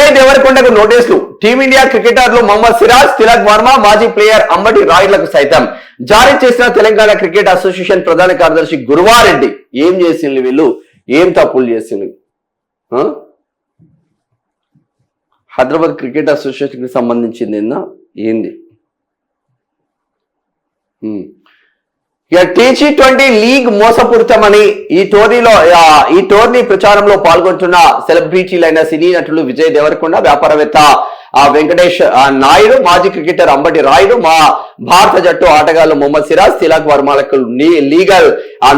విజయ్ దేవరకొండకు నోటీసులు. టీమిండియా క్రికెటర్లు మొహమ్మద్ సిరాజ్, తిలక్ వర్మ, మాజీ ప్లేయర్ అంబటి రాయుడులకు సైతం జారీ చేసిన తెలంగాణ క్రికెట్ అసోసియేషన్ ప్రధాన కార్యదర్శి గురువారెడ్డి. ఏం చేసిండ్రు వీళ్ళు? ఏం తప్పులు చేసిండ్రు? హైదరాబాద్ క్రికెట్ అసోసియేషన్ కి సంబంధించింది ఏంది? ఇక T20 లీగ్ మోసపూరితమని ఈ టోర్నీ ప్రచారంలో పాల్గొంటున్న సెలబ్రిటీలైన సినీ నటులు విజయ్ దేవరకొండ, వ్యాపారవేత్త వెంకటేష్ నాయుడు, మాజీ క్రికెటర్ అంబటి రాయుడు, మా భారత జట్టు ఆటగాళ్లు మొహమ్మద్ సిరాజ్, తిలక్ వర్మలకు లీగల్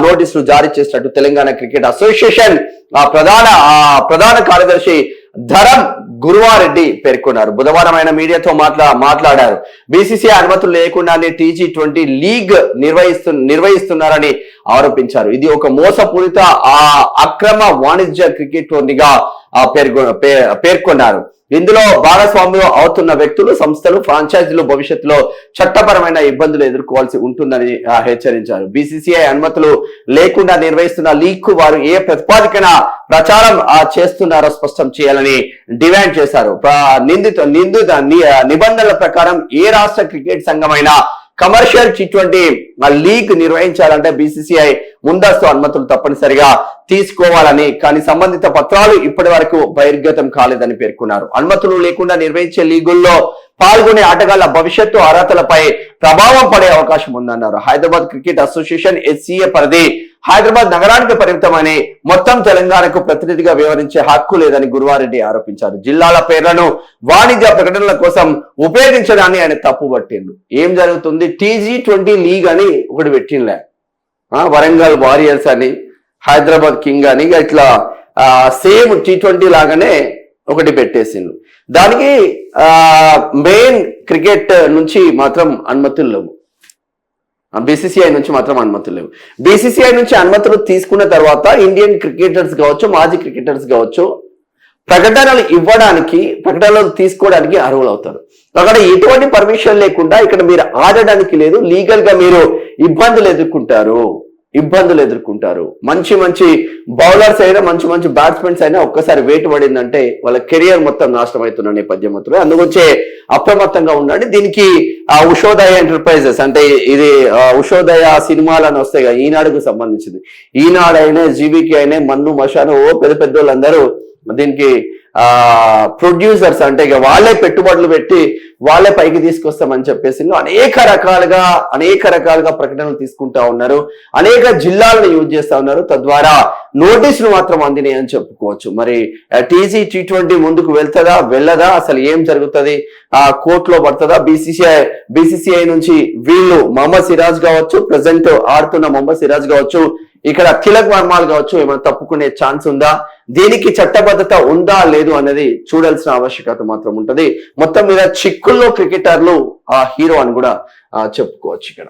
నోటీసులు జారీ చేసినట్టు తెలంగాణ క్రికెట్ అసోసియేషన్ ప్రధాన కార్యదర్శి ధరం గురువారెడ్డి పేర్కొన్నారు. బుధవారం ఆయన మీడియాతో మాట్లాడారు. బీసీసీఐ అనుమతులు లేకుండానే T20 లీగ్ నిర్వహిస్తున్నారని ఆరోపించారు. ఇది ఒక మోసపూరిత అక్రమ వాణిజ్య క్రికెట్ టోర్నీగా పేర్కొన్నారు. ఇందులో భాగస్వామ్యం అవుతున్న వ్యక్తులు, సంస్థలు, ఫ్రాంచైజీలు భవిష్యత్తులో చట్టపరమైన ఇబ్బందులు ఎదుర్కోవాల్సి ఉంటుందని హెచ్చరించారు. బీసీసీఐ అనుమతులు లేకుండా నిర్వహిస్తున్న లీగ్ కు వారు ఏ ప్రతిపాదికన ప్రచారం చేస్తున్నారో స్పష్టం చేయాలని డిమాండ్ చేశారు. నిబంధనల ప్రకారం ఏ రాష్ట్ర క్రికెట్ సంఘమైనా కమర్షియల్ T20 లీగ్ నిర్వహించాలంటే బీసీసీఐ ముందస్తు అనుమతులు తప్పనిసరిగా తీసుకోవాలని, కానీ సంబంధిత పత్రాలు ఇప్పటి వరకు బహిర్గతం కాలేదని పేర్కొన్నారు. అనుమతులు లేకుండా నిర్వహించే లీగుల్లో పాల్గొనే ఆటగాళ్ల భవిష్యత్తు అర్హతలపై ప్రభావం పడే అవకాశం ఉందన్నారు. హైదరాబాద్ క్రికెట్ అసోసియేషన్ SCA పరిధి హైదరాబాద్ నగరానికి పరిమితమని, మొత్తం తెలంగాణకు ప్రతినిధిగా వ్యవహరించే హక్కు లేదని గురువారెడ్డి ఆరోపించారు. జిల్లాల పేర్లను వాణిజ్య ప్రకటనల కోసం ఉపయోగించడాన్ని ఆయన తప్పుపట్టిండు. ఏం జరుగుతుంది? T20 లీగ్ అని ఒకటి పెట్టిండ్లే, వరంగల్ వారియర్స్ అని, హైదరాబాద్ కింగ్ అని, ఇట్లా సేమ్ T20 లాగానే ఒకటి పెట్టేసిండు. దానికి మెయిన్ క్రికెట్ నుంచి మాత్రం అనుమతులు లేవు, బీసీసీఐ నుంచి మాత్రం అనుమతులు లేవు. బీసీసీఐ నుంచి అనుమతులు తీసుకున్న తర్వాత ఇండియన్ క్రికెటర్స్ కావచ్చు, మాజీ క్రికెటర్స్ కావచ్చు, ప్రకటనలు తీసుకోవడానికి అర్హులు అవుతారు. అక్కడ ఎటువంటి పర్మిషన్ లేకుండా ఇక్కడ మీరు ఆడడానికి లేదు, లీగల్ గా మీరు ఇబ్బందులు ఎదుర్కొంటారు. మంచి బౌలర్స్ అయినా, మంచి బ్యాట్స్మెన్స్ అయినా ఒక్కసారి వేటు పడిందంటే వాళ్ళ కెరియర్ మొత్తం నాశనం అవుతున్న నేపథ్యం అవుతుంది. అందుకొచ్చే అప్రమత్తంగా ఉండండి. దీనికి ఉషోదయ ఎంటర్ప్రైజెస్ అంటే ఇది ఉషోదయ సినిమాలను వస్తాయి కదా, ఈనాడుకు సంబంధించింది. ఈనాడైనా, జీబీకి అయినా, మన్ను మషాను పెద్ద వాళ్ళందరూ దీనికి ప్రొడ్యూసర్స్ అంటే ఇక వాళ్ళే పెట్టుబడులు పెట్టి వాళ్ళే పైకి తీసుకొస్తామని చెప్పేసి అనేక రకాలుగా ప్రకటనలు తీసుకుంటా ఉన్నారు. అనేక జిల్లాలను యూజ్ చేస్తా ఉన్నారు. తద్వారా నోటీసులు మాత్రం అందినాయి అని చెప్పుకోవచ్చు. మరి T20 ముందుకు వెళ్ళదా? అసలు ఏం జరుగుతుంది? కోర్టులో పడుతుందా? బీసీసీఐ నుంచి వీళ్ళు మొహమ్మద్ సిరాజ్ కావచ్చు, ప్రెసెంట్ ఆడుతున్న మొహమ్మద్ సిరాజ్ కావచ్చు, ఇక్కడ తిలక్ వర్మలు కావచ్చు, ఏమైనా తప్పుకునే ఛాన్స్ ఉందా? దీనికి చట్టబద్ధత ఉందా లేదు అనేది చూడాల్సిన ఆవశ్యకత మాత్రం ఉంటది. మొత్తం మీద చిక్కుల్లో క్రికెటర్లు హీరో అని కూడా చెప్పుకోవచ్చు ఇక్కడ.